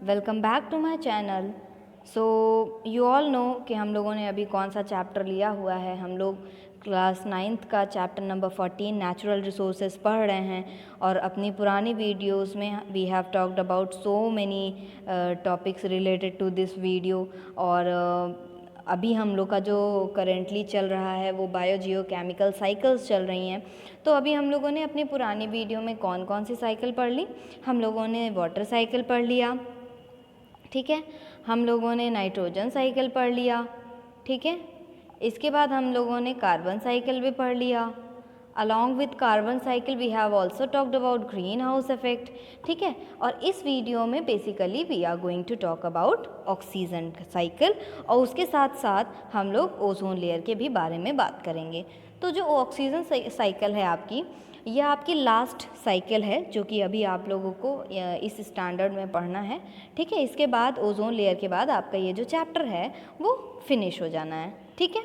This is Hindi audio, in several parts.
Welcome back to my channel. So you all know कि हम लोगों ने अभी कौन सा चैप्टर लिया हुआ है। हम लोग क्लास 9th का चैप्टर नंबर 14 नेचुरल रिसोर्सेज पढ़ रहे हैं और अपनी पुरानी वीडियोस में we have talked about so many topics related to this video. और अभी हम लोग का जो करेंटली चल रहा है वो बायो जियो केमिकल साइकिल्स चल रही हैं। तो अभी हम लोगों ने अपनी पुरानी वीडियो में कौन कौन सी साइकिल पढ़ ली। हम लोगों ने वाटर साइकिल पढ़ लिया, ठीक है। हम लोगों ने नाइट्रोजन साइकिल पढ़ लिया, ठीक है। इसके बाद हम लोगों ने कार्बन साइकिल भी पढ़ लिया। Along with carbon cycle we have also talked about green house effect, ठीक है। और इस वीडियो में basically we are going to talk about oxygen cycle और उसके साथ साथ हम लोग ओजोन लेयर के भी बारे में बात करेंगे। तो जो ऑक्सीजन साइकिल है आपकी, यह आपकी लास्ट साइकिल है जो कि अभी आप लोगों को इस स्टैंडर्ड में पढ़ना है, ठीक है। इसके बाद ओजोन लेयर के बाद आपका ये जो चैप्टर है वो फिनिश हो जाना है, ठीक है।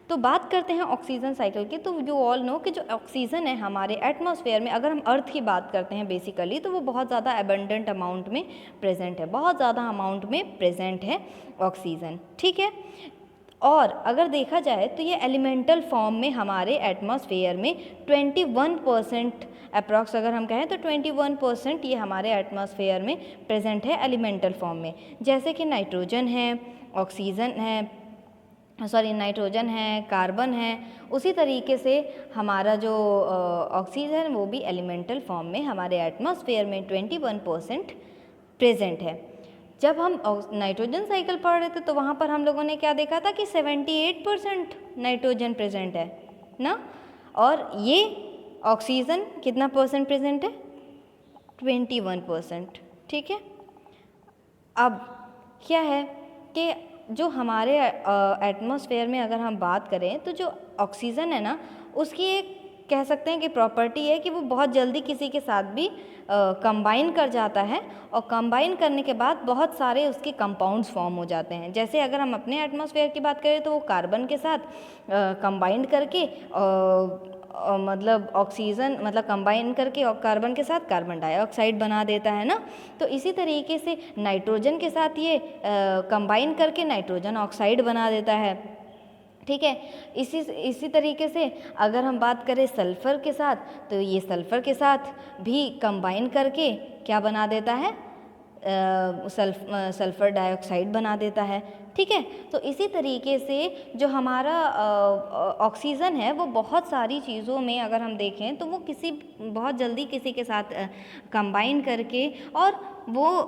तो बात करते हैं ऑक्सीजन साइकिल की। तो यू ऑल नो कि जो ऑक्सीजन है हमारे एटमॉस्फेयर में, अगर हम अर्थ की बात करते हैं बेसिकली, तो वो बहुत ज़्यादा एबंडेंट अमाउंट में प्रेजेंट है, बहुत ज़्यादा अमाउंट में प्रेजेंट है ऑक्सीजन, ठीक है। और अगर देखा जाए तो ये एलिमेंटल फॉर्म में हमारे एटमॉस्फेयर में 21% अप्रॉक्स अगर हम कहें तो 21% ये हमारे एटमॉस्फेयर में प्रेजेंट है एलिमेंटल फॉर्म में। जैसे कि नाइट्रोजन है, ऑक्सीजन है, नाइट्रोजन है, कार्बन है, उसी तरीके से हमारा जो ऑक्सीजन वो भी एलिमेंटल फॉर्म में हमारे एटमॉस्फेयर में 21% प्रेजेंट है। जब हम नाइट्रोजन साइकिल पढ़ रहे थे तो वहाँ पर हम लोगों ने क्या देखा था कि 78% नाइट्रोजन प्रेजेंट है ना, और ये ऑक्सीजन कितना परसेंट प्रेजेंट है, 21%, ठीक है। अब क्या है कि जो हमारे एटमॉस्फेयर में अगर हम बात करें तो जो ऑक्सीजन है ना, उसकी एक कह सकते हैं कि प्रॉपर्टी है कि वो बहुत जल्दी किसी के साथ भी कंबाइन कर जाता है और कंबाइन करने के बाद बहुत सारे उसके कंपाउंड्स फॉर्म हो जाते हैं। जैसे अगर हम अपने एटमॉस्फेयर की बात करें तो वो कार्बन के साथ कंबाइंड करके मतलब ऑक्सीजन मतलब कंबाइन करके और कार्बन के साथ कार्बन डाइऑक्साइड बना देता है ना। तो इसी तरीके से नाइट्रोजन के साथ ये कंबाइन करके नाइट्रोजन ऑक्साइड बना देता है, ठीक है। इसी तरीके से अगर हम बात करें सल्फ़र के साथ तो ये सल्फ़र के साथ भी कंबाइन करके क्या बना देता है, सल्फ़र डाइऑक्साइड बना देता है, ठीक है। तो इसी तरीके से जो हमारा ऑक्सीजन है वो बहुत सारी चीज़ों में अगर हम देखें तो वो बहुत जल्दी किसी के साथ कंबाइन करके और वो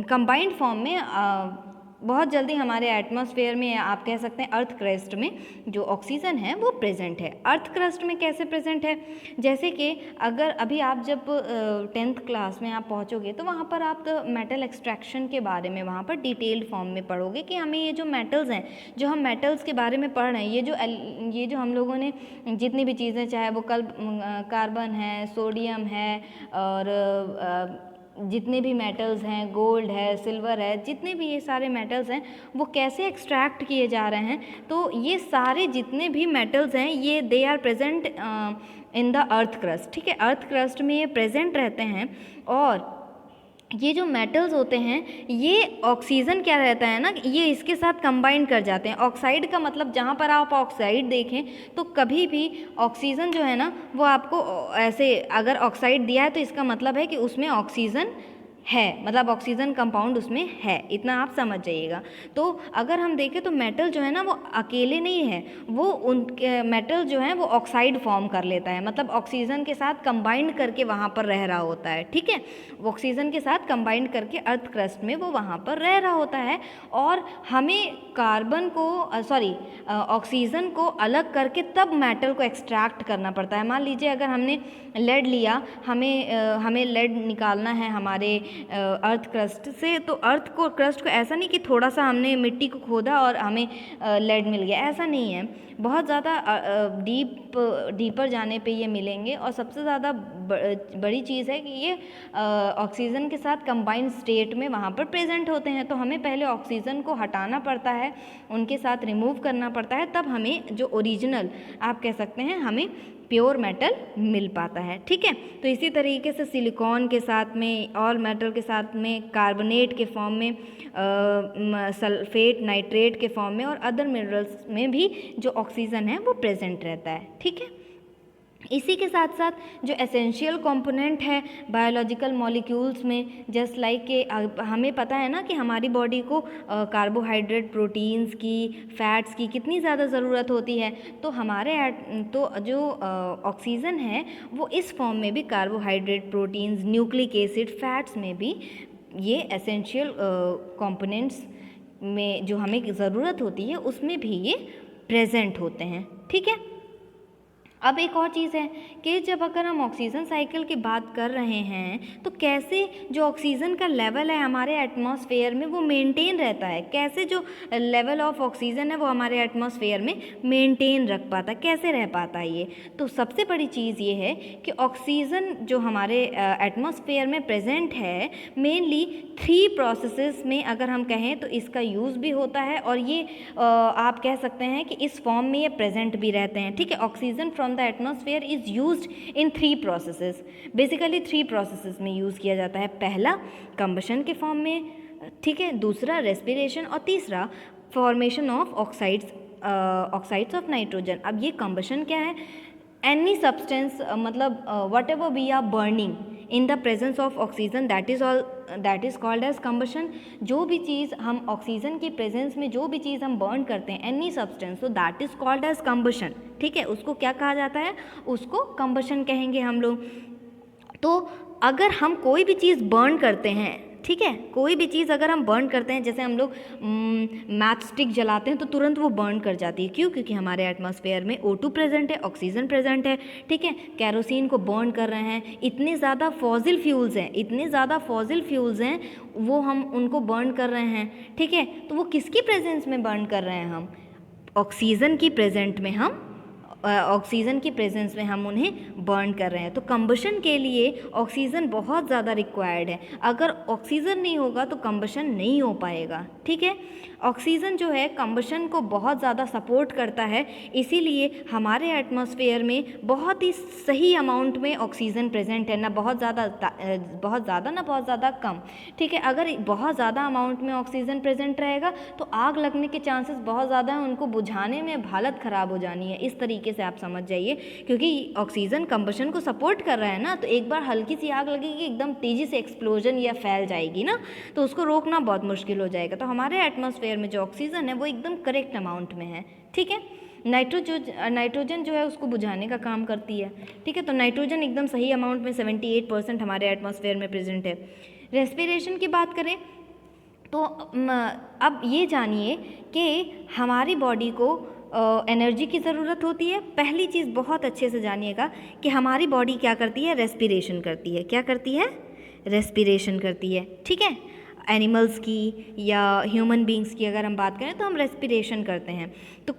कंबाइंड फॉर्म में बहुत जल्दी हमारे एटमॉस्फेयर में आप कह सकते हैं अर्थ क्रस्ट में जो ऑक्सीजन है वो प्रेजेंट है। अर्थ क्रस्ट में कैसे प्रेजेंट है, जैसे कि अगर अभी आप जब 10th क्लास में आप पहुंचोगे तो वहाँ पर आप मेटल एक्सट्रैक्शन के बारे में वहाँ पर डिटेल्ड फॉर्म में पढ़ोगे कि हमें ये जो मेटल्स हैं, जो हम मेटल्स के बारे में पढ़ रहे हैं, ये जो हम लोगों ने जितनी भी चीज़ें, चाहे वो कार्बन है, सोडियम है और जितने भी मेटल्स हैं, गोल्ड है, सिल्वर है, जितने भी ये सारे मेटल्स हैं वो कैसे एक्सट्रैक्ट किए जा रहे हैं। तो ये सारे जितने भी मेटल्स हैं ये they are present in the earth crust, ठीक है। अर्थ क्रस्ट में ये प्रेजेंट रहते हैं और ये जो मेटल्स होते हैं ये ऑक्सीजन क्या रहता है ना, ये इसके साथ कंबाइन कर जाते हैं। ऑक्साइड का मतलब जहाँ पर आप ऑक्साइड देखें तो कभी भी ऑक्सीजन जो है ना वो आपको ऐसे अगर ऑक्साइड दिया है तो इसका मतलब है कि उसमें ऑक्सीजन है, मतलब ऑक्सीजन कंपाउंड उसमें है, इतना आप समझ जाइएगा। तो अगर हम देखें तो मेटल जो है ना वो अकेले नहीं है, वो उनके मेटल जो है वो ऑक्साइड फॉर्म कर लेता है, मतलब ऑक्सीजन के साथ कंबाइंड करके वहाँ पर रह रहा होता है, ठीक है। वो ऑक्सीजन के साथ कंबाइंड करके अर्थ क्रस्ट में वो वहाँ पर रह रहा होता है और हमें कार्बन को ऑक्सीजन को अलग करके तब मेटल को एक्सट्रैक्ट करना पड़ता है। मान लीजिए अगर हमने लेड लिया, हमें लेड निकालना है हमारे अर्थ क्रस्ट से, तो अर्थ को क्रस्ट को ऐसा नहीं कि थोड़ा सा हमने मिट्टी को खोदा और हमें लेड मिल गया, ऐसा नहीं है। बहुत ज़्यादा डीपर जाने पे ये मिलेंगे और सबसे ज़्यादा बड़ी चीज़ है कि ये ऑक्सीजन के साथ कंबाइंड स्टेट में वहाँ पर प्रेजेंट होते हैं। तो हमें पहले ऑक्सीजन को हटाना पड़ता है, उनके साथ रिमूव करना पड़ता है, तब हमें जो ओरिजिनल आप कह सकते हैं हमें प्योर मेटल मिल पाता है। ठीक है, तो इसी तरीके से सिलिकॉन के साथ में और मेटल के साथ में कार्बोनेट के फॉर्म में, सल्फेट, नाइट्रेट के फॉर्म में और अदर मिनरल्स में भी जो ऑक्सीजन है वो प्रेजेंट रहता है। ठीक है, इसी के साथ साथ जो एसेंशियल कंपोनेंट है बायोलॉजिकल मॉलिक्यूल्स में, जस्ट लाइक के हमें पता है ना कि हमारी बॉडी को कार्बोहाइड्रेट, प्रोटीन्स की, फैट्स की कितनी ज़्यादा ज़रूरत होती है। तो तो जो ऑक्सीजन है वो इस फॉर्म में भी carbohydrate, proteins, nucleic acid, fats में भी ये एसेंशियल कंपोनेंट्स में जो हमें ज़रूरत होती है उसमें भी ये प्रेजेंट होते हैं। ठीक है, अब एक और चीज़ है कि जब अगर हम ऑक्सीजन साइकिल की बात कर रहे हैं तो कैसे जो ऑक्सीजन का लेवल है हमारे एटमॉस्फेयर में वो मेंटेन रहता है, कैसे जो लेवल ऑफ ऑक्सीजन है वो हमारे एटमॉस्फेयर में मेंटेन रख पाता है, कैसे रह पाता है ये। तो सबसे बड़ी चीज़ ये है कि ऑक्सीजन जो हमारे एटमॉस्फेयर में प्रेजेंट है मेनली 3 प्रोसेसेस में अगर हम कहें तो इसका यूज़ भी होता है और ये आप कह सकते हैं कि इस फॉर्म में ये प्रेजेंट भी रहते हैं। ठीक है, oxygen from the atmosphere is used in 3 processes, basically 3 processes में यूज़ किया जाता है। पहला कंबशन के फॉर्म में, ठीक है, दूसरा रेस्पिरेशन और तीसरा formation of oxides of nitrogen. अब ये कंबशन क्या है? एनी सब्सटेंस, मतलब whatever we are burning in the presence of oxygen that is called as combustion. जो भी चीज़ हम ऑक्सीजन की प्रेजेंस में जो भी चीज़ हम बर्न करते हैं, एनी सब्सटेंस, तो that is called as combustion. ठीक है, उसको क्या कहा जाता है? उसको कंबशन कहेंगे हम लोग। तो अगर हम कोई भी चीज़ बर्न करते हैं, ठीक है, कोई भी चीज़ अगर हम बर्न करते हैं, जैसे हम लोग मैच स्टिक जलाते हैं तो तुरंत वो बर्न कर जाती है। क्यों? क्योंकि हमारे एटमॉस्फेयर में O2 प्रेजेंट है, ऑक्सीजन प्रेजेंट है। ठीक है, कैरोसिन को बर्न कर रहे हैं, इतने ज़्यादा फॉसिल फ्यूल्स हैं वो हम उनको बर्न कर रहे हैं। ठीक है, तो वो किसकी प्रेजेंस में बर्न कर रहे हैं? हम ऑक्सीजन की प्रेजेंस में हम उन्हें बर्न कर रहे हैं। तो कंबशन के लिए ऑक्सीजन बहुत ज़्यादा रिक्वायर्ड है। अगर ऑक्सीजन नहीं होगा तो कंबशन नहीं हो पाएगा। ठीक है, ऑक्सीजन जो है कंबशन को बहुत ज़्यादा सपोर्ट करता है, इसीलिए हमारे एटमॉस्फेयर में बहुत ही सही अमाउंट में ऑक्सीजन प्रेजेंट है, ना बहुत ज़्यादा ना बहुत ज़्यादा कम। ठीक है, अगर बहुत ज़्यादा अमाउंट में ऑक्सीजन प्रेजेंट रहेगा तो आग लगने के चांसेस बहुत ज़्यादा हैं, उनको बुझाने में हालत ख़राब हो जानी है। इस तरीके से आप समझ जाइए, क्योंकि ऑक्सीजन कंबशन को सपोर्ट कर रहा है ना, तो एक बार हल्की सी आग लगेगी एकदम तेज़ी से एक्सप्लोजन या फैल जाएगी ना, तो उसको रोकना बहुत मुश्किल हो जाएगा। तो हमारे एटमॉस्फेयर में जो ऑक्सीजन है वो एकदम करेक्ट अमाउंट में है। ठीक है, नाइट्रोजन जो है उसको बुझाने का काम करती है। ठीक है, तो नाइट्रोजन एकदम सही अमाउंट में 78% हमारे एटमॉस्फेयर में प्रेजेंट है। रेस्पिरेशन की बात करें तो अब ये जानिए कि हमारी बॉडी को एनर्जी की ज़रूरत होती है। पहली चीज़ बहुत अच्छे से जानिएगा कि हमारी बॉडी क्या करती है? रेस्पिरेशन करती है। क्या करती है? रेस्पिरेशन करती है। ठीक है, एनिमल्स की या ह्यूमन बींग्स की अगर हम बात करें तो हम रेस्पिरेशन करते हैं। तो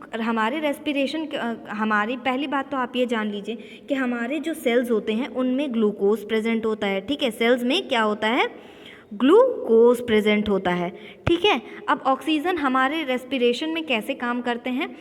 हमारी पहली बात तो आप ये जान लीजिए कि हमारे जो सेल्स होते हैं उनमें ग्लूकोज प्रेजेंट होता है। ठीक है, सेल्स में क्या होता है? ग्लूकोज प्रेजेंट होता है। ठीक है, अब ऑक्सीजन हमारे रेस्पिरेशन में कैसे काम करते हैं?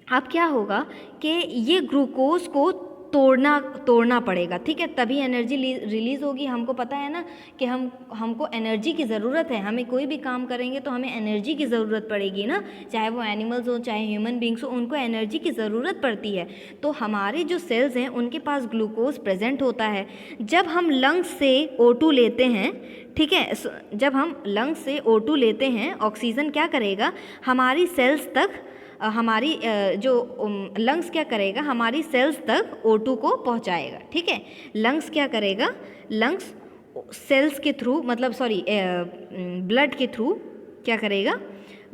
अब क्या होगा कि ये ग्लूकोज को तोड़ना पड़ेगा। ठीक है, तभी एनर्जी रिलीज़ होगी। हमको पता है ना कि हमको एनर्जी की ज़रूरत है। हमें कोई भी काम करेंगे तो हमें एनर्जी की ज़रूरत पड़ेगी ना, चाहे वो एनिमल्स हो चाहे ह्यूमन बींग्स हो, उनको एनर्जी की ज़रूरत पड़ती है। तो हमारे जो सेल्स हैं उनके पास ग्लूकोज प्रेजेंट होता है। जब हम लंग्स से O2 लेते हैं, ठीक है, जब हम लंग्स से O2 लेते हैं, ऑक्सीजन क्या करेगा? हमारी सेल्स तक लंग्स क्या करेगा? हमारी सेल्स तक O2 को पहुंचाएगा। ठीक है, लंग्स क्या करेगा? लंग्स सेल्स के थ्रू, मतलब ब्लड के थ्रू क्या करेगा?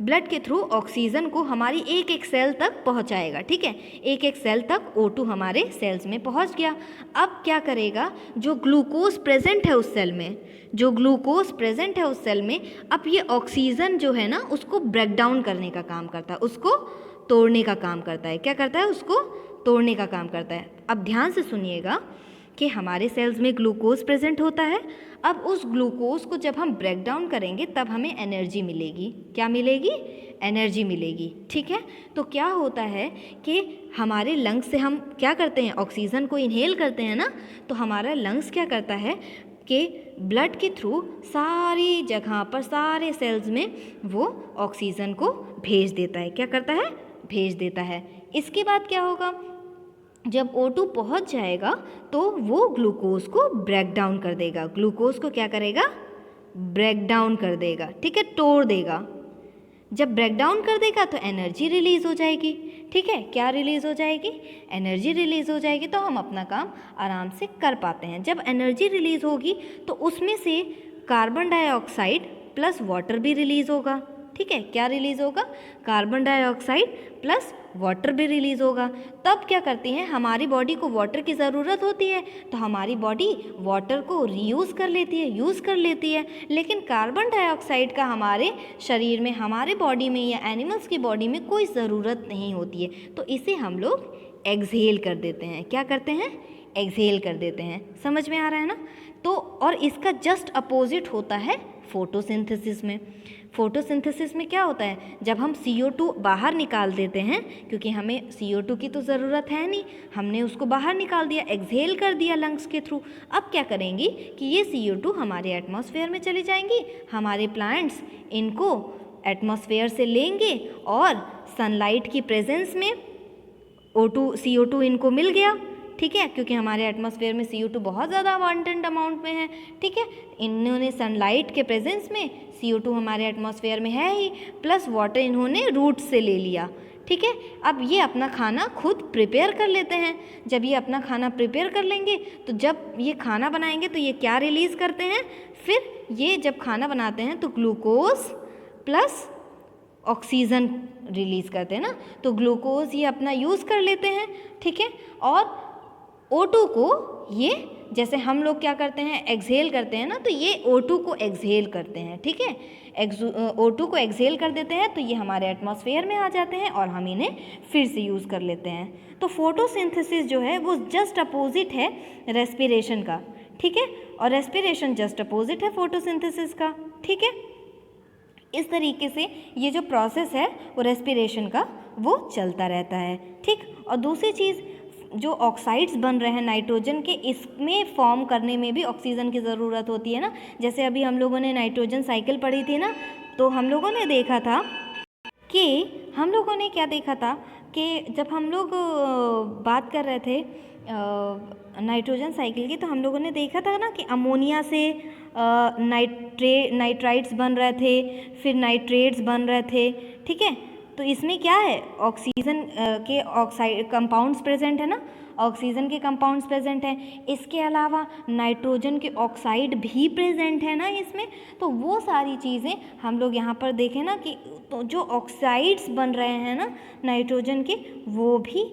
ब्लड के थ्रू ऑक्सीजन को हमारी एक एक सेल तक पहुंचाएगा। ठीक है, एक एक सेल तक O2 हमारे सेल्स में पहुंच गया। अब क्या करेगा? जो ग्लूकोज प्रेजेंट है उस सेल में, अब ये ऑक्सीजन जो है ना उसको ब्रेक डाउन करने का काम करता है, उसको तोड़ने का काम करता है। क्या करता है? उसको तोड़ने का काम करता है। अब ध्यान से सुनिएगा कि हमारे सेल्स में ग्लूकोज प्रेजेंट होता है। अब उस ग्लूकोज को जब हम ब्रेक डाउन करेंगे तब हमें एनर्जी मिलेगी। क्या मिलेगी? एनर्जी मिलेगी। ठीक है, तो क्या होता है कि हमारे लंग्स से हम क्या करते हैं, ऑक्सीजन को इनहेल करते हैं ना, तो हमारा लंग्स क्या करता है कि ब्लड के थ्रू सारी जगह पर, सारे सेल्स में वो ऑक्सीजन को भेज देता है। क्या करता है? भेज देता है। इसके बाद क्या होगा, जब O2 पहुंच जाएगा तो वो ग्लूकोज को ब्रेक डाउन कर देगा। ग्लूकोज को क्या करेगा? ब्रेक डाउन कर देगा। ठीक है, तोड़ देगा। जब ब्रेक डाउन कर देगा तो एनर्जी रिलीज़ हो जाएगी। ठीक है, क्या रिलीज़ हो जाएगी? एनर्जी रिलीज़ हो जाएगी, तो हम अपना काम आराम से कर पाते हैं। जब एनर्जी रिलीज़ होगी तो उसमें से कार्बन डाइऑक्साइड प्लस वाटर भी रिलीज़ होगा। ठीक है, क्या रिलीज़ होगा? कार्बन डाइऑक्साइड प्लस वाटर भी रिलीज़ होगा। तब क्या करती है, हमारी बॉडी को वाटर की ज़रूरत होती है, तो हमारी बॉडी वाटर को रीयूज़ कर लेती है, यूज़ कर लेती है। लेकिन कार्बन डाइऑक्साइड का हमारे शरीर में, हमारे बॉडी में या एनिमल्स की बॉडी में कोई ज़रूरत नहीं होती है, तो इसे हम लोग एक्सहेल कर देते हैं। क्या करते हैं? एक्सहेल कर देते हैं। समझ में आ रहा है ना? तो और इसका जस्ट अपोजिट होता है फोटोसिंथेसिस में। फोटोसिंथेसिस में क्या होता है, जब हम CO2 बाहर निकाल देते हैं, क्योंकि हमें CO2 की तो ज़रूरत है नहीं, हमने उसको बाहर निकाल दिया, एक्सहेल कर दिया लंग्स के थ्रू। अब क्या करेंगी कि ये CO2 हमारे एटमॉस्फेयर में चली जाएंगी, हमारे प्लांट्स इनको एटमॉस्फेयर से लेंगे और सनलाइट की प्रेजेंस में CO2 इनको मिल गया। ठीक है, क्योंकि हमारे एटमॉस्फेयर में CO2 बहुत ज़्यादा अबंडेंट अमाउंट में है। ठीक है, इन्होंने सनलाइट के प्रेजेंस में CO2 हमारे एटमॉस्फेयर में है ही, प्लस वाटर इन्होंने रूट से ले लिया। ठीक है, अब ये अपना खाना खुद प्रिपेयर कर लेते हैं। जब ये अपना खाना प्रिपेयर कर लेंगे तो जब ये खाना बनाएंगे तो ये क्या रिलीज़ करते हैं, फिर ये जब खाना बनाते हैं तो ग्लूकोज प्लस ऑक्सीजन रिलीज़ करते हैं ना, तो ग्लूकोज ये अपना यूज़ कर लेते हैं। ठीक है, और O2 को ये, जैसे हम लोग क्या करते हैं, एक्सहेल करते हैं ना, तो ये O2 को एक्सहेल करते हैं। ठीक है, O2 को एक्सहेल कर देते हैं तो ये हमारे एटमॉस्फेयर में आ जाते हैं और हम इन्हें फिर से यूज़ कर लेते हैं। तो फोटोसिंथेसिस जो है वो जस्ट अपोजिट है रेस्पिरेशन का। ठीक है, और रेस्पिरेशन जस्ट अपोजिट है फोटोसिंथेसिस का। ठीक है, इस तरीके से ये जो प्रोसेस है वो रेस्पिरेशन का वो चलता रहता है। ठीक, और दूसरी चीज़, जो ऑक्साइड्स बन रहे हैं नाइट्रोजन के, इसमें फॉर्म करने में भी ऑक्सीजन की ज़रूरत होती है ना। जैसे अभी हम लोगों ने नाइट्रोजन साइकिल पढ़ी थी ना, तो हम लोगों ने देखा था कि हम लोगों ने क्या देखा था कि जब हम लोग बात कर रहे थे नाइट्रोजन साइकिल की, तो हम लोगों ने देखा था ना कि अमोनिया से नाइट्राइट्स बन रहे थे, फिर नाइट्रेट्स बन रहे थे। ठीक है, तो इसमें क्या है, ऑक्सीजन के ऑक्साइड कंपाउंड्स प्रेजेंट है ना, ऑक्सीजन के कंपाउंड्स प्रेजेंट हैं। इसके अलावा नाइट्रोजन के ऑक्साइड भी प्रेजेंट है ना इसमें। तो वो सारी चीज़ें हम लोग यहाँ पर देखें ना कि तो जो ऑक्साइड्स बन रहे हैं ना नाइट्रोजन के, वो भी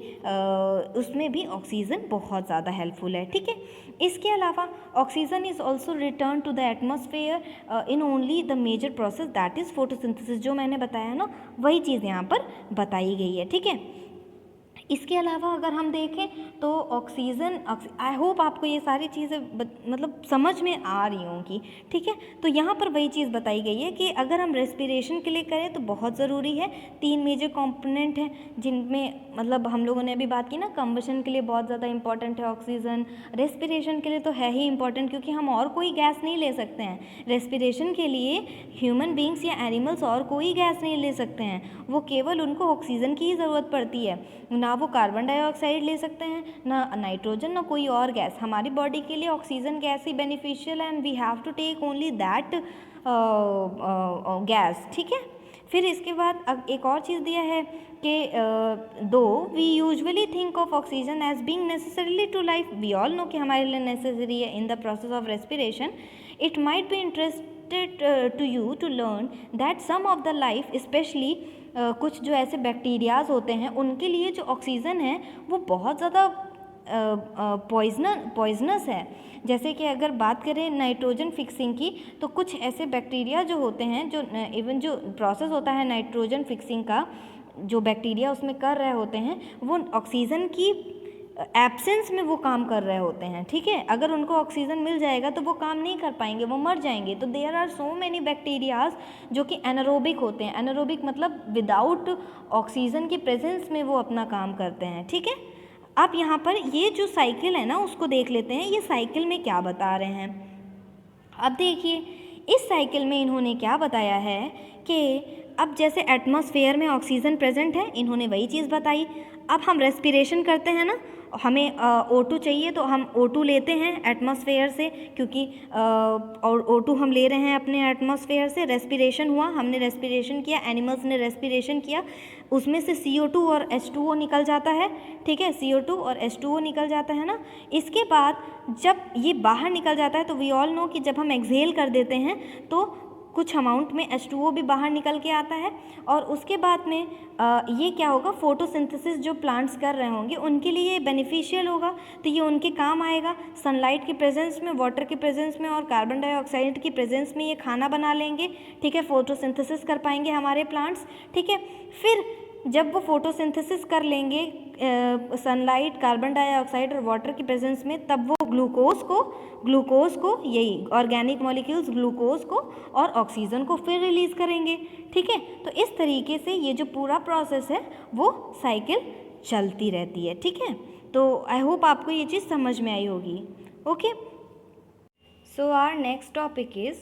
उसमें भी ऑक्सीजन बहुत ज़्यादा हेल्पफुल है। ठीक है, इसके अलावा oxygen is also return to the atmosphere in only the major process that is photosynthesis. जो मैंने बताया ना वही चीज़ यहाँ पर बताई गई है। ठीक है, इसके अलावा अगर हम देखें तो ऑक्सीजन, आई होप आपको ये सारी चीज़ें मतलब समझ में आ रही होंगी। ठीक है, तो यहाँ पर वही चीज़ बताई गई है कि अगर हम रेस्पिरेशन के लिए करें तो बहुत ज़रूरी है। 3 मेजर कंपोनेंट हैं जिनमें मतलब हम लोगों ने अभी बात की ना, कंबशन के लिए बहुत ज़्यादा इंपॉर्टेंट है ऑक्सीजन, रेस्पिरेशन के लिए तो है ही इंपॉर्टेंट, क्योंकि हम और कोई गैस नहीं ले सकते हैं। रेस्पिरेशन के लिए ह्यूमन बींग्स या एनिमल्स और कोई गैस नहीं ले सकते हैं, वो केवल उनको ऑक्सीजन की ही ज़रूरत पड़ती है। ना वो कार्बन डाइऑक्साइड ले सकते हैं, ना नाइट्रोजन, ना कोई और गैस। हमारी बॉडी के लिए ऑक्सीजन गैस ही बेनिफिशियल है and we have to take only that gas. ठीक है, फिर इसके बाद अब एक और चीज़ दिया है कि though we usually think of oxygen as being necessarily to life, we all know कि हमारे लिए नेसेसरी है in the process of respiration. It might be interested to you to learn that some of the life, specially कुछ जो ऐसे बैक्टीरियाज होते हैं उनके लिए जो ऑक्सीजन है वो बहुत ज़्यादा पॉइजनस है। जैसे कि अगर बात करें नाइट्रोजन फिक्सिंग की, तो कुछ ऐसे बैक्टीरिया जो होते हैं, जो इवन जो प्रोसेस होता है नाइट्रोजन फिक्सिंग का, जो बैक्टीरिया उसमें कर रहे होते हैं, वो ऑक्सीजन की एब्सेंस में वो काम कर रहे होते हैं, ठीक है। अगर उनको ऑक्सीजन मिल जाएगा तो वो काम नहीं कर पाएंगे, वो मर जाएंगे। तो there are so many bacterias जो कि एनारोबिक होते हैं। एनारोबिक मतलब विदाउट ऑक्सीजन की प्रेजेंस में वो अपना काम करते हैं, ठीक है। अब यहाँ पर ये जो साइकिल है ना उसको देख लेते हैं, ये साइकिल में क्या बता रहे हैं। अब देखिए इस साइकिल में इन्होंने क्या बताया है कि अब जैसे एटमॉस्फेयर में ऑक्सीजन प्रेजेंट है, इन्होंने वही चीज़ बताई। अब हम रेस्पिरेशन करते हैं ना, हमें O2 चाहिए तो हम O2 लेते हैं एटमॉस्फेयर से, क्योंकि और O2 हम ले रहे हैं अपने एटमॉस्फेयर से। रेस्पिरेशन हुआ, हमने रेस्पिरेशन किया, एनिमल्स ने रेस्पिरेशन किया, उसमें से CO2 और H2O निकल जाता है, ठीक है। CO2 और H2O निकल जाता है ना। इसके बाद जब ये बाहर निकल जाता है तो वी ऑल नो कि जब हम एक्सहेल कर देते हैं तो कुछ अमाउंट में H2O भी बाहर निकल के आता है। और उसके बाद में ये क्या होगा, फोटोसिंथेसिस जो प्लांट्स कर रहे होंगे उनके लिए ये बेनिफिशियल होगा, तो ये उनके काम आएगा। सनलाइट की प्रेजेंस में, वाटर की प्रेजेंस में और कार्बन डाइऑक्साइड की प्रेजेंस में ये खाना बना लेंगे, ठीक है। फोटोसिंथेसिस कर पाएंगे हमारे प्लांट्स, ठीक है। फिर जब वो फोटोसिंथेसिस कर लेंगे सनलाइट, कार्बन डाइऑक्साइड और वाटर की प्रेजेंस में, तब वो ग्लूकोज को यही ऑर्गेनिक मॉलिक्यूल्स ग्लूकोज को और ऑक्सीजन को फिर रिलीज़ करेंगे, ठीक है। तो इस तरीके से ये जो पूरा प्रोसेस है वो साइकिल चलती रहती है, ठीक है। तो आई होप आपको ये चीज़ समझ में आई होगी। Okay, so our next topic is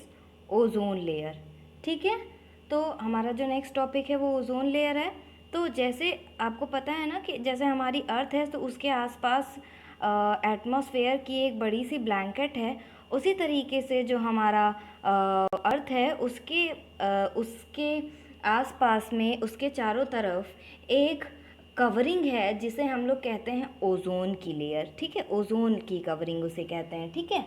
ozone layer, ठीक है। तो हमारा जो नेक्स्ट टॉपिक है वो ओजोन लेयर है। तो जैसे आपको पता है ना कि जैसे हमारी अर्थ है तो उसके आसपास एटमॉस्फेयर की एक बड़ी सी ब्लैंकेट है, उसी तरीके से जो हमारा अर्थ है उसके आसपास में, उसके चारों तरफ एक कवरिंग है जिसे हम लोग कहते हैं ओजोन की लेयर, ठीक है। ओजोन की कवरिंग उसे कहते हैं, ठीक है।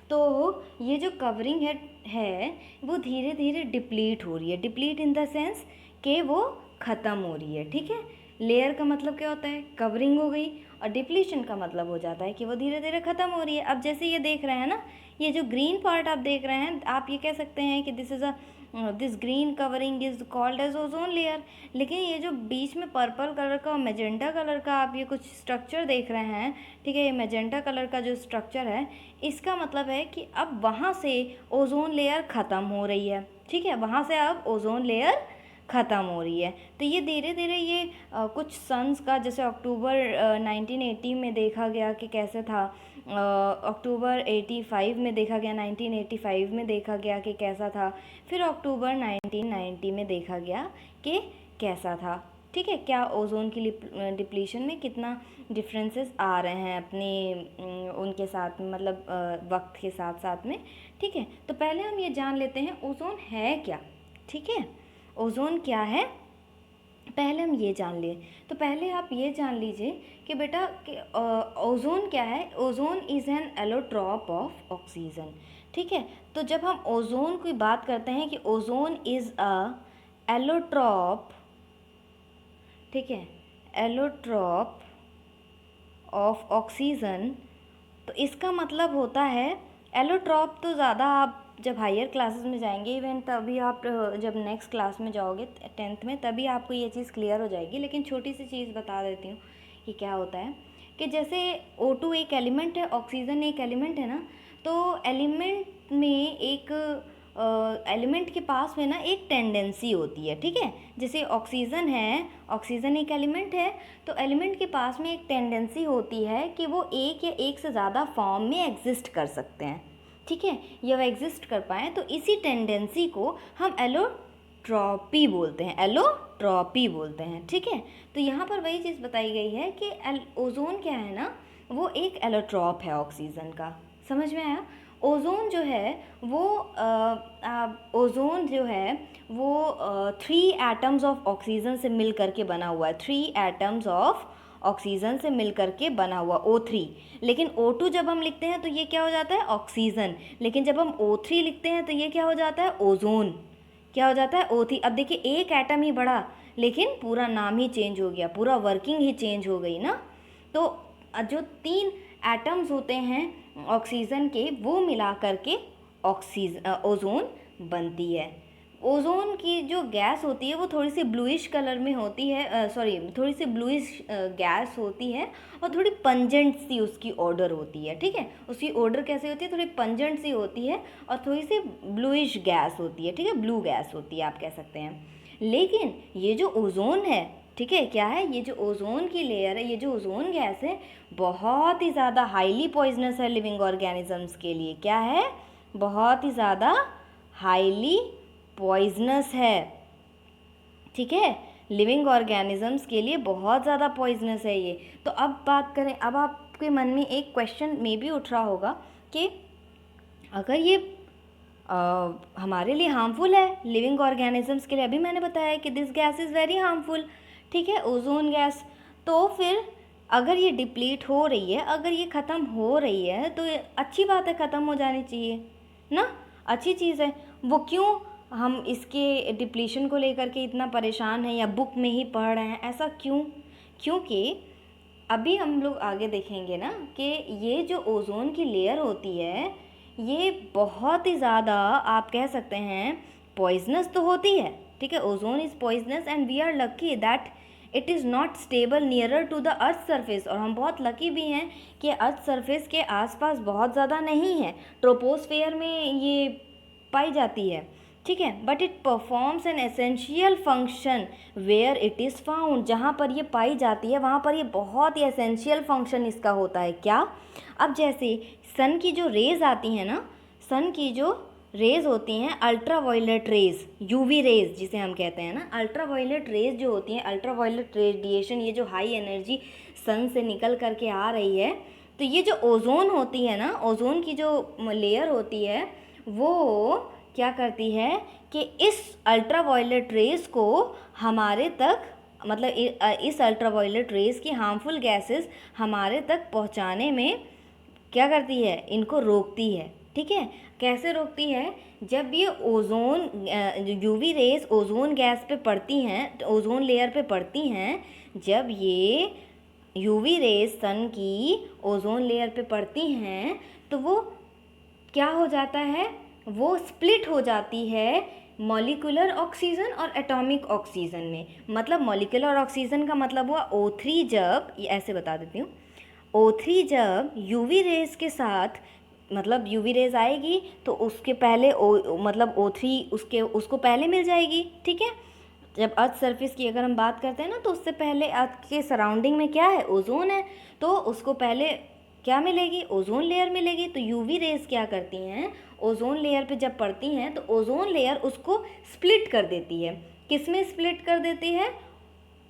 तो ये जो कवरिंग है वो धीरे धीरे डिप्लीट हो रही है। डिप्लीट इन द सेंस कि वो ख़त्म हो रही है, ठीक है। लेयर का मतलब क्या होता है, कवरिंग हो गई, और डिप्लीशन का मतलब हो जाता है कि वो धीरे धीरे ख़त्म हो रही है। अब जैसे ये देख रहे हैं ना, ये जो ग्रीन पार्ट आप देख रहे हैं, आप ये कह सकते हैं कि this green covering is called as ozone layer. लेकिन ये जो बीच में पर्पल कलर का और मैजेंटा कलर का आप ये कुछ स्ट्रक्चर देख रहे हैं, ठीक है, ये मैजेंटा कलर का जो स्ट्रक्चर है, इसका मतलब है कि अब वहाँ से ओजोन लेयर ख़त्म हो रही है, ठीक है। वहाँ से अब ओजोन लेयर ख़त्म हो रही है। तो ये धीरे धीरे ये कुछ सन्स का, जैसे अक्टूबर 1980 में देखा गया कि कैसे था, अक्टूबर 85 में देखा गया, 1985 में देखा गया कि कैसा था, फिर अक्टूबर 1990 में देखा गया कि कैसा था, ठीक है। क्या ओजोन की डिप्लीशन में कितना डिफरेंसेस आ रहे हैं अपने उनके साथ में, मतलब वक्त के साथ साथ में, ठीक है। तो पहले हम ये जान लेते हैं ओजोन है क्या, ठीक है। ओजोन क्या है पहले हम ये जान लें। तो पहले आप ये जान लीजिए कि बेटा कि ओजोन क्या है। Ozone is an allotrope of oxygen, ठीक है। तो जब हम ओजोन की बात करते हैं कि ओजोन इज़ अ एलोट्रॉप, ठीक है, एलोट्रॉप ऑफ ऑक्सीजन, तो इसका मतलब होता है एलोट्रॉप। तो ज़्यादा आप जब हायर क्लासेस में जाएंगे, इवन तभी आप जब नेक्स्ट क्लास में जाओगे 10th में, तभी आपको ये चीज़ क्लियर हो जाएगी। लेकिन छोटी सी चीज़ बता देती हूँ कि क्या होता है कि जैसे O2 एक एलिमेंट है, ऑक्सीजन एक एलिमेंट है ना, तो एलिमेंट में एक एलिमेंट के पास में ना एक टेंडेंसी होती है, ठीक है। जैसे ऑक्सीजन है, ऑक्सीजन एक एलिमेंट है, तो एलिमेंट के पास में एक टेंडेंसी होती है कि वो एक या एक से ज़्यादा फॉर्म में एग्जिस्ट कर सकते हैं, ठीक है, या वो एग्जिस्ट कर पाएँ। तो इसी टेंडेंसी को हम एलोट्रॉपी बोलते हैं, एलोट्रॉपी बोलते हैं, ठीक है। तो यहाँ पर वही चीज़ बताई गई है कि ओजोन क्या है ना, वो एक एलोट्रॉप है ऑक्सीजन का। समझ में आया। ओजोन जो है वो ओजोन जो है वो 3 एटम्स ऑफ ऑक्सीजन से मिल करके बना हुआ है। 3 एटम्स ऑफ ऑक्सीजन से मिल करके बना हुआ O3। लेकिन O2 जब हम लिखते हैं तो ये क्या हो जाता है, ऑक्सीजन। लेकिन जब हम O3 लिखते हैं तो ये क्या हो जाता है, ओजोन। क्या हो जाता है, O3। अब देखिए एक एटम ही बढ़ा लेकिन पूरा नाम ही चेंज हो गया, पूरा वर्किंग ही चेंज हो गई ना। तो जो 3 एटम्स होते हैं ऑक्सीजन के, वो मिला करके ओजोन बनती है। ओज़ोन की जो गैस होती है वो थोड़ी सी ब्लूइश कलर में होती है, सॉरी थोड़ी सी ब्लूइश गैस होती है और थोड़ी पंजेंट सी उसकी ऑर्डर होती है, ठीक है। उसकी ऑर्डर कैसे होती है, थोड़ी पंजेंट सी होती है और थोड़ी सी ब्लूइश गैस होती है, ठीक है, ब्लू गैस होती है आप कह सकते हैं। लेकिन ये जो ओज़ोन है, ठीक है, क्या है, ये जो ओज़ोन की लेयर है, ये जो ओज़ोन गैस है, बहुत ही ज़्यादा हाईली पॉइजनस है लिविंग ऑर्गेनिजम्स के लिए। क्या है, बहुत ही ज़्यादा हाईली पॉइजनस है, ठीक है, लिविंग ऑर्गेनिजम्स के लिए बहुत ज़्यादा पॉइजनस है ये। तो अब बात करें, अब आपके मन में एक क्वेश्चन में भी उठ रहा होगा कि अगर ये हमारे लिए हार्मफुल है, लिविंग ऑर्गेनिजम्स के लिए, अभी मैंने बताया कि this gas is very harmful, ठीक है, ओजोन गैस, तो फिर अगर ये डिप्लीट हो रही है, अगर ये ख़त्म हो रही है तो ये अच्छी बात है, ख़त्म हो जानी चाहिए ना, अच्छी चीज़ है। वो क्यों हम इसके डिप्लीशन को लेकर के इतना परेशान हैं या बुक में ही पढ़ रहे हैं, ऐसा क्यों? क्योंकि अभी हम लोग आगे देखेंगे ना कि ये जो ओज़ोन की लेयर होती है ये बहुत ही ज़्यादा, आप कह सकते हैं, पॉइजनस तो होती है, ठीक है, ozone is poisonous and we are lucky that it is not stable nearer to the earth surface, और हम बहुत लकी भी हैं कि अर्थ सरफेस के आसपास बहुत ज़्यादा नहीं है, ट्रोपोस्फेयर में ये पाई जाती है, ठीक है, but it performs an essential function where it is found, जहाँ पर ये पाई जाती है वहाँ पर ये बहुत ही एसेंशियल फंक्शन इसका होता है। क्या, अब जैसे सन की जो रेज़ आती हैं ना, सन की जो रेज़ होती हैं, ultraviolet rays, UV rays जिसे हम कहते हैं ना, अल्ट्रा वायलेट रेज़ जो होती हैं, अल्ट्रा वायलेट रेडिएशन, ये जो हाई एनर्जी सन से निकल करके आ रही है, तो ये जो ओज़ोन होती है ना, ओज़ोन की जो लेयर होती है वो क्या करती है कि इस अल्ट्रा वायलेट रेज़ को हमारे तक, मतलब इस अल्ट्रा वायलेट रेज़ की हार्मफुल गैसेस हमारे तक पहुंचाने में क्या करती है, इनको रोकती है, ठीक है। कैसे रोकती है, जब ये ozone UV rays ozone gas पे पड़ती हैं, ओज़ोन लेयर पे पड़ती हैं, जब ये यूवी रेज़ सन की ओज़ोन लेयर पे पड़ती हैं तो वो क्या हो जाता है, वो स्प्लिट हो जाती है मॉलिक्यूलर ऑक्सीजन और एटॉमिक ऑक्सीजन में। मतलब मॉलिक्यूलर ऑक्सीजन का मतलब हुआ O3, जब ये ऐसे बता देती हूँ, O3 जब यूवी रेज़ के साथ, मतलब यूवी रेज़ आएगी तो उसके पहले मतलब O3 उसको पहले मिल जाएगी, ठीक है। जब अर्थ सरफेस की अगर हम बात करते हैं ना, तो उससे पहले अर्थ के सराउंडिंग में क्या है, ओज़ोन है, तो उसको पहले क्या मिलेगी, ओज़ोन लेयर मिलेगी। तो यूवी रेज़ क्या करती हैं, ओज़ोन लेयर पे जब पड़ती हैं तो ओज़ोन लेयर उसको स्प्लिट कर देती है। किस में स्प्लिट कर देती है,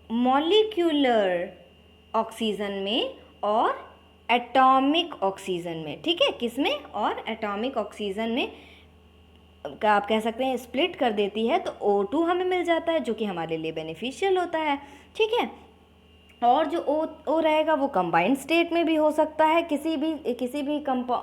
मॉलिक्यूलर ऑक्सीजन में और एटॉमिक ऑक्सीजन में, ठीक है, किस में, और एटॉमिक ऑक्सीजन में का आप कह सकते हैं स्प्लिट कर देती है, तो O2 हमें मिल जाता है जो कि हमारे लिए बेनिफिशियल होता है, ठीक है। और जो O रहेगा वो कंबाइंड स्टेट में भी हो सकता है, किसी भी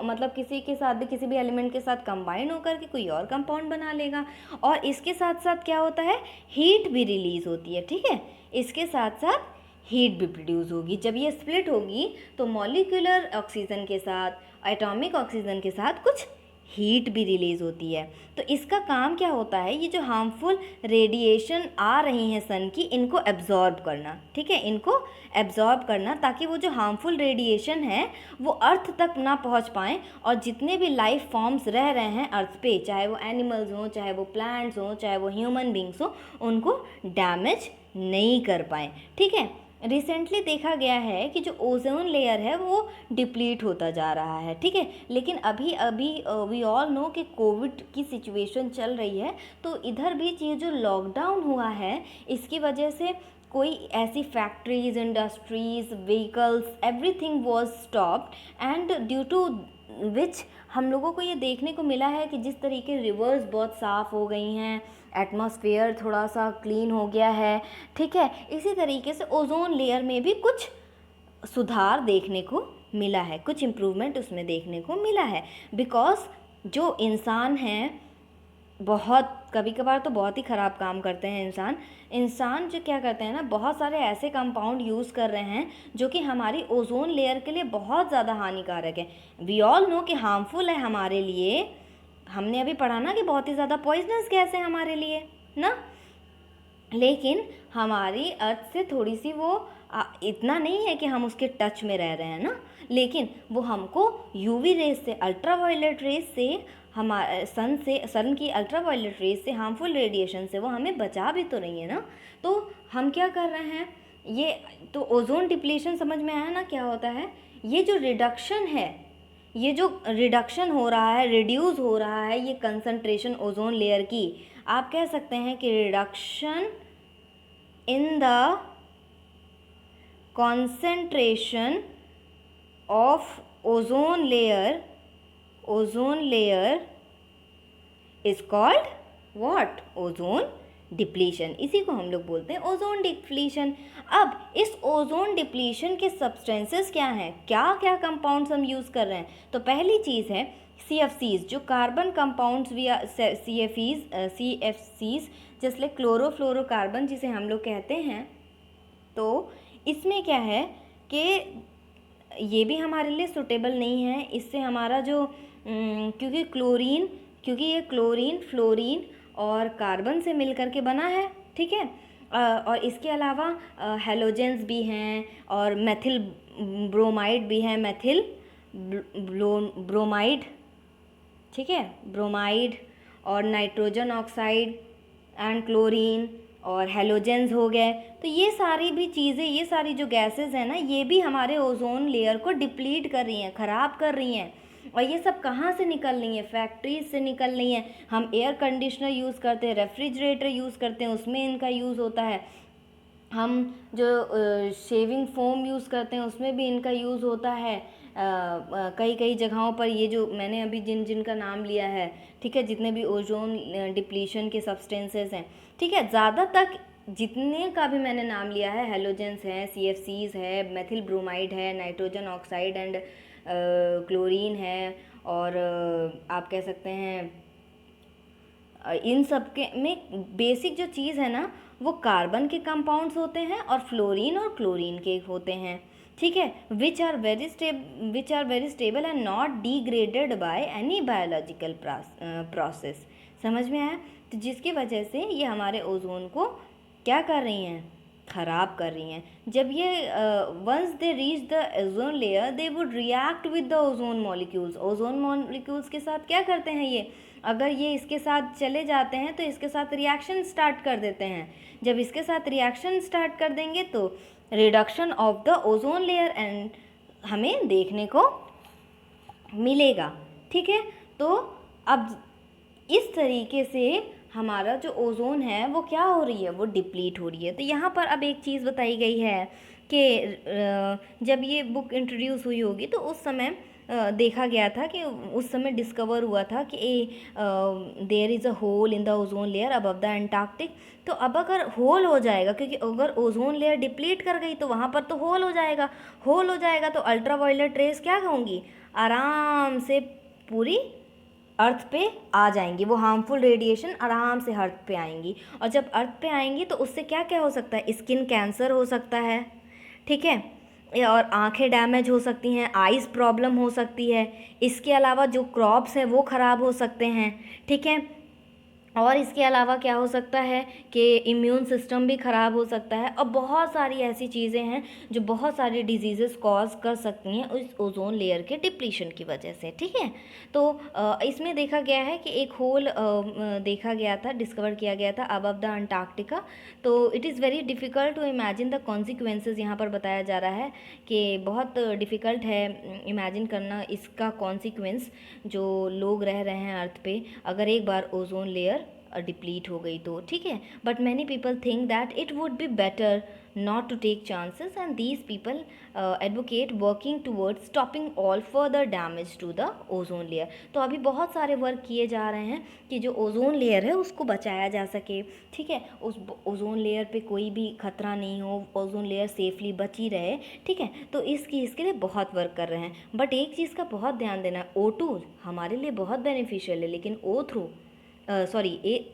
मतलब किसी के साथ भी, किसी भी एलिमेंट के साथ कंबाइन होकर के कोई और कंपाउंड बना लेगा। और इसके साथ साथ क्या होता है, हीट भी रिलीज होती है, ठीक है, इसके साथ साथ हीट भी प्रोड्यूस होगी। जब ये स्प्लिट होगी तो मॉलिक्यूलर ऑक्सीजन के साथ, एटॉमिक ऑक्सीजन के साथ कुछ हीट भी रिलीज़ होती है। तो इसका काम क्या होता है, ये जो हार्मफुल रेडिएशन आ रही हैं सन की, इनको एब्जॉर्ब करना, ठीक है, इनको एब्जॉर्ब करना, ताकि वो जो हार्मफुल रेडिएशन है वो अर्थ तक ना पहुंच पाएँ, और जितने भी लाइफ फॉर्म्स रह रहे हैं अर्थ पे, चाहे वो एनिमल्स हों, चाहे वो प्लांट्स हों, चाहे वो ह्यूमन बींग्स हों, उनको डैमेज नहीं कर पाएँ, ठीक है। रिसेंटली देखा गया है कि जो ओजोन लेयर है वो डिप्लीट होता जा रहा है, ठीक है, लेकिन अभी अभी वी ऑल नो कि कोविड की सिचुएशन चल रही है, तो इधर भी चीज़ जो लॉकडाउन हुआ है इसकी वजह से कोई ऐसी factories, industries, vehicles, everything was stopped, and due to which हम लोगों को ये देखने को मिला है कि जिस तरीके रिवर्स बहुत साफ़ हो गई हैं, एटमॉस्फेयर थोड़ा सा क्लीन हो गया है, ठीक है, इसी तरीके से ओजोन लेयर में भी कुछ सुधार देखने को मिला है, कुछ इम्प्रूवमेंट उसमें देखने को मिला है। बिकॉज जो इंसान हैं, बहुत कभी कभार तो बहुत ही ख़राब काम करते हैं इंसान जो क्या करते हैं ना, बहुत सारे ऐसे कंपाउंड यूज़ कर रहे हैं जो कि हमारी ओजोन लेयर के लिए बहुत ज़्यादा हानिकारक है। वी ऑल नो कि हार्मफुल है हमारे लिए, हमने अभी पढ़ा ना कि बहुत ही ज़्यादा पॉइजनस गैस है हमारे लिए ना, लेकिन हमारी अर्थ से थोड़ी सी वो इतना नहीं है कि हम उसके टच में रह रहे हैं ना, लेकिन वो हमको यूवी रेस से, अल्ट्रावायलेट रेस से, हमारे सन की अल्ट्रावायलेट रेस से, हार्मफुल रेडिएशन से वो हमें बचा भी तो रही है ना। तो हम क्या कर रहे हैं, ये तो ओजोन डिप्लीशन समझ में आया ना क्या होता है। ये जो रिडक्शन है, ये जो रिडक्शन हो रहा है, रिड्यूस हो रहा है ये कंसंट्रेशन ओजोन लेयर की, आप कह सकते हैं कि reduction in the concentration of ozone layer is called what? Ozone depletion. इसी को हम लोग बोलते हैं ओजोन डिप्लीशन। अब इस ओजोन डिप्लीशन के सब्सटेंसेस क्या हैं, क्या क्या कंपाउंड्स हम यूज़ कर रहे हैं। तो पहली चीज़ है CFCs, जो कार्बन कंपाउंड्स भी CFCs जैसे क्लोरोफ्लोरोकार्बन जिसे हम लोग कहते हैं। तो इसमें क्या है कि ये भी हमारे लिए सूटेबल नहीं है। इससे हमारा जो क्योंकि ये क्लोरीन, फ्लोरीन और कार्बन से मिलकर के बना है, ठीक है। और इसके अलावा हेलोजेंस भी हैं और मेथिल ब्रोमाइड भी है, मेथिल ब्रोमाइड, ठीक है, ब्रोमाइड और नाइट्रोजन ऑक्साइड एंड क्लोरीन और हेलोजेंस हो गए। तो ये सारी भी चीज़ें, ये सारी जो गैसेस हैं ना, ये भी हमारे ओजोन लेयर को डिप्लीट कर रही हैं, ख़राब कर रही हैं। और ये सब कहाँ से निकल रही हैं? फैक्ट्रीज से निकल रही हैं। हम एयर कंडीशनर यूज़ करते हैं, रेफ्रिजरेटर यूज़ करते हैं, उसमें इनका यूज़ होता है। हम जो शेविंग फोम यूज़ करते हैं उसमें भी इनका यूज़ होता है। कई कई जगहों पर ये जो मैंने अभी जिनका नाम लिया है, ठीक है, जितने भी ओजोन डिप्लीशन के सब्सटेंसेस हैं, ठीक है, ज़्यादा तक जितने का भी मैंने नाम लिया है, हेलोजेंस है, CFCs है, मेथिल ब्रोमाइड है, नाइट्रोजन ऑक्साइड एंड क्लोरीन है, और आप कह सकते हैं इन सब के में बेसिक जो चीज़ है ना, वो कार्बन के कंपाउंड्स होते हैं और फ्लोरीन और क्लोरीन के होते हैं, ठीक है, which are very stable and not degraded by any biological process. समझ में आया? तो जिसकी वजह से ये हमारे ओजोन को क्या कर रही हैं, ख़राब कर रही हैं। जब ये once they reach the ozone layer they would react with the ozone molecules. Ozone molecules के साथ क्या करते हैं ये, अगर ये इसके साथ चले जाते हैं तो इसके साथ रिएक्शन स्टार्ट कर देते हैं। जब इसके साथ रिएक्शन स्टार्ट कर देंगे तो reduction of the ozone layer and हमें देखने को मिलेगा, ठीक है। तो अब इस तरीके से हमारा जो ओजोन है वो क्या हो रही है, वो डिप्लीट हो रही है। तो यहाँ पर अब एक चीज़ बताई गई है कि जब ये बुक इंट्रोड्यूस हुई होगी तो उस समय देखा गया था कि उस समय डिस्कवर हुआ था कि there is a hole in the ozone layer above the Antarctic. तो अब अगर होल हो जाएगा, क्योंकि अगर ओजोन लेयर डिप्लीट कर गई तो वहाँ पर तो होल हो जाएगा तो अल्ट्रावायलेट रेस क्या होंगी, आराम से पूरी अर्थ पे आ जाएंगी। वो हार्मफुल रेडिएशन आराम से अर्थ पे आएंगी, और जब अर्थ पे आएंगी तो उससे क्या क्या हो सकता है, स्किन कैंसर हो सकता है, ठीक है, और आंखें डैमेज हो सकती हैं, आइज़ प्रॉब्लम हो सकती है। इसके अलावा जो क्रॉप्स हैं वो ख़राब हो सकते हैं, ठीक है। और इसके अलावा क्या हो सकता है कि इम्यून सिस्टम भी ख़राब हो सकता है, और बहुत सारी ऐसी चीज़ें हैं जो बहुत सारी डिजीज़ेस कॉज कर सकती हैं उस ओजोन लेयर के डिप्लीशन की वजह से, ठीक है। तो इसमें देखा गया है कि एक होल देखा गया था, डिस्कवर किया गया था अबव द अंटार्कटिका। तो it is very difficult to imagine the consequences. यहाँ पर बताया जा रहा है कि बहुत डिफ़िकल्ट है इमेजिन करना इसका कॉन्सिक्वेंस, जो लोग रह रहे हैं अर्थ पे अगर एक बार ओजोन लेयर डिप्लीट हो गई तो, ठीक है। But many people think that it would be better not to take chances, and these people advocate working towards stopping all further damage to the ozone layer। तो अभी बहुत सारे वर्क किए जा रहे हैं कि जो ओजोन लेयर है उसको बचाया जा सके, ठीक है, उस ओजोन लेयर पे कोई भी खतरा नहीं हो, ओजोन लेयर सेफली बची रहे, ठीक है। तो इसके लिए बहुत वर्क कर रहे हैं। बट एक चीज़ का बहुत ध्यान देना, O2 हमारे लिए बहुत बेनिफिशियल है, लेकिन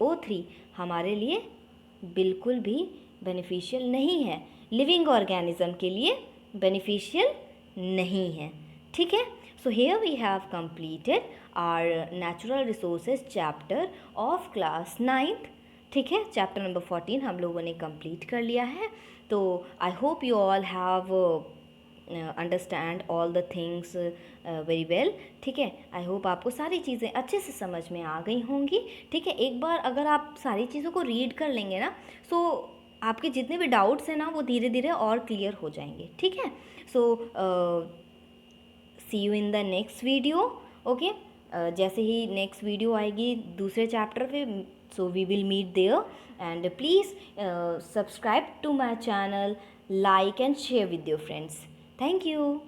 O3 हमारे लिए बिल्कुल भी बेनिफिशियल नहीं है, लिविंग ऑर्गेनिज्म के लिए बेनिफिशियल नहीं है, ठीक है। So here we have completed our natural resources chapter of class 9th। ठीक है, चैप्टर नंबर 14 हम लोगों ने कंप्लीट कर लिया है। तो I hope you all have understand all the things very well. ठीक है, आई होप आपको सारी चीज़ें अच्छे से समझ में आ गई होंगी। ठीक है, एक बार अगर आप सारी चीज़ों को रीड कर लेंगे ना, सो आपके जितने भी डाउट्स हैं ना वो धीरे धीरे और क्लियर हो जाएंगे। ठीक है, so see you in the next video. Okay, जैसे ही नेक्स्ट वीडियो आएगी दूसरे चैप्टर पे, so we will meet there. And please subscribe to my channel, like and share with your friends. Thank you.